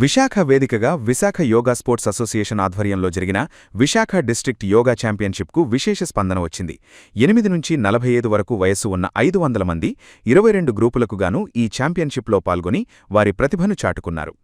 విశాఖ వేదికగా Visakha yoga sports association ఆధ్వర్యంలో జరిగిన విశాఖ డిస్ట్రిక్ట్ యోగా ఛాంపియన్షిప్కు విశేష స్పందన వచ్చింది. 8 నుంచి 45 వరకు వయస్సు ఉన్న 500 మంది 22 గ్రూపులకు గాను ఈ ఛాంపియన్షిప్లో పాల్గొని వారి ప్రతిభను చాటుకున్నారు.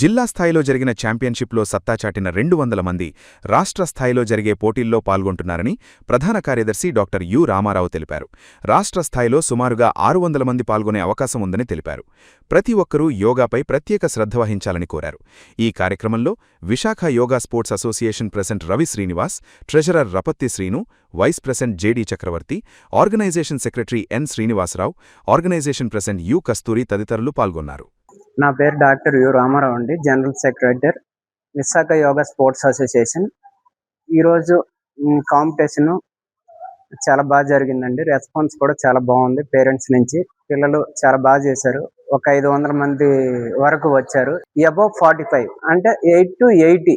జిల్లా స్థాయిలో జరిగిన ఛాంపియన్షిప్లో సత్తా చాటిన 200 మంది రాష్ట్ర స్థాయిలో జరిగే పోటీల్లో పాల్గొంటున్నారని ప్రధాన కార్యదర్శి డాక్టర్ యు రామారావు తెలిపారు. రాష్ట్ర స్థాయిలో సుమారుగా 600 మంది పాల్గొనే అవకాశం ఉందని తెలిపారు. ప్రతి ఒక్కరూ యోగాపై ప్రత్యేక శ్రద్ధ వహించాలని కోరారు. ఈ కార్యక్రమంలో Visakha yoga sports association president Ravi Srinivas, treasurer Rapatti Srinu, vice president JD Chakravarthi, organisation secretary N Srinivasarao, organisation president U Kasturi తదితరులు పాల్గొన్నారు. నా పేరు డాక్టర్ యు రామారావు అండి, general secretary Visakha yoga sports association. ఈరోజు కాంపిటీషన్ చాలా బాగా జరిగిందండి. రెస్పాన్స్ కూడా చాలా బాగుంది. పేరెంట్స్ నుంచి పిల్లలు చాలా బాగా చేశారు. ఒక 500 మంది వరకు వచ్చారు. అబౌవ్ 45 అంటే 8 to 80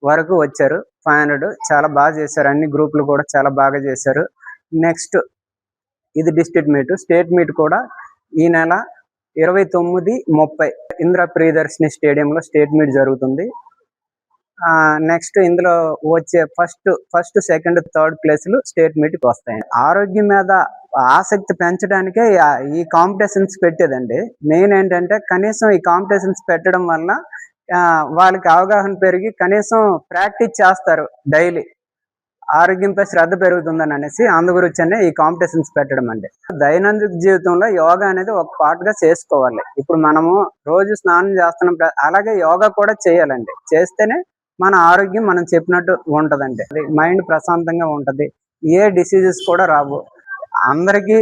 వరకు వచ్చారు. 500 చాలా బాగా చేశారు. అన్ని గ్రూపులు కూడా చాలా బాగా చేశారు. నెక్స్ట్ ఇది డిస్ట్రిక్ట్ మీట్. స్టేట్ మీట్ కూడా ఈ నెల 29, 30 ఇందిరా ప్రియదర్శిని స్టేడియంలో స్టేట్ మీట్ జరుగుతుంది. నెక్స్ట్ ఇందులో వచ్చే ఫస్ట్ సెకండ్ థర్డ్ ప్లేస్లు స్టేట్ మీట్కి వస్తాయి. ఆరోగ్యం మీద ఆసక్తి పెంచడానికే ఈ కాంపిటీషన్స్ పెట్టేదండి. మెయిన్ ఏంటంటే కనీసం ఈ కాంపిటీషన్స్ పెట్టడం వల్ల వాళ్ళకి అవగాహన పెరిగి కనీసం ప్రాక్టీస్ చేస్తారు. డైలీ ఆరోగ్యంపై శ్రద్ధ పెరుగుతుందని అనేసి అందుగురించనే ఈ కాంపిటీషన్స్ పెట్టడం అండి. దైనందిక జీవితంలో యోగా అనేది ఒక పార్ట్ గా చేసుకోవాలి. ఇప్పుడు మనము రోజు స్నానం చేస్తున్నాం, అలాగే యోగా కూడా చేయాలండి. చేస్తేనే మన ఆరోగ్యం మనం చెప్పినట్టు ఉంటదండి. మైండ్ ప్రశాంతంగా ఉంటది. ఏ డిసీజెస్ కూడా రావు. అందరికీ,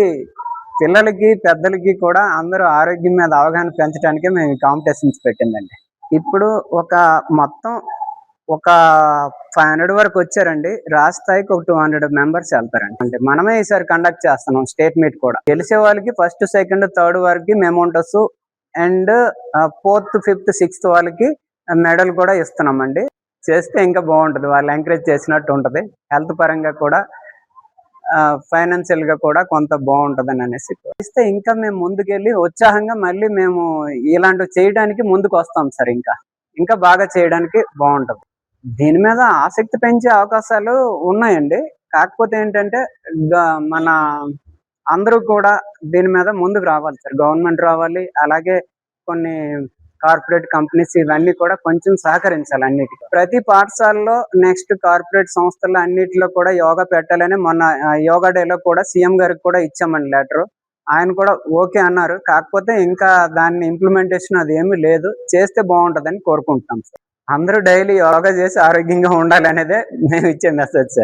పిల్లలకి పెద్దలకి కూడా అందరూ ఆరోగ్యం మీద అవగాహన పెంచడానికే మేము ఈ కాంపిటీషన్స్ పెట్టిందండి. ఇప్పుడు మొత్తం ఒక 500 వరకు వచ్చారండి. రాష్ట్ర స్థాయికి ఒక 200 మెంబర్స్ వెళ్తారండి. అంటే మనమే ఈసారి కండక్ట్ చేస్తున్నాం స్టేట్ మీట్ కూడా. గెలిచే వాళ్ళకి ఫస్ట్ సెకండ్ థర్డ్ వరకు మెమోంటస్ అండ్ 4th 5th 6th వాళ్ళకి మెడల్ కూడా ఇస్తున్నామండి. చేస్తే ఇంకా బాగుంటది. వాళ్ళు ఎంకరేజ్ చేసినట్టు ఉంటది. హెల్త్ పరంగా కూడా ఫైనాన్షియల్ గా కూడా కొంత బాగుంటదని అనేసి ఇస్తే ఇంకా మేము ముందుకెళ్ళి ఉత్సాహంగా మళ్ళీ మేము ఇలాంటివి చేయడానికి ముందుకు వస్తాం సార్. ఇంకా బాగా చేయడానికి బాగుంటది. దీని మీద ఆసక్తి పెంచే అవకాశాలు ఉన్నాయండి. కాకపోతే ఏంటంటే మన అందరూ కూడా దీని మీద ముందుకు రావాలి సార్. గవర్నమెంట్ రావాలి, అలాగే కొన్ని కార్పొరేట్ కంపెనీస్ ఇవన్నీ కూడా కొంచెం సహకరించాలి అన్నిటికీ. ప్రతి పాఠశాలలో నెక్స్ట్ కార్పొరేట్ సంస్థల్లో అన్నిటిలో కూడా యోగా పెట్టాలని మొన్న యోగా డేలో కూడా సీఎం గారికి కూడా ఇచ్చామండి లెటర్. ఆయన కూడా ఓకే అన్నారు. కాకపోతే ఇంకా దాన్ని ఇంప్లిమెంటేషన్ అది ఏమీ లేదు. చేస్తే బాగుంటుందని కోరుకుంటున్నాం సార్. అందరూ డైలీ యోగా చేసి ఆరోగ్యంగా ఉండాలి అనేదే మేము ఇచ్చే మెసేజ్ సార్.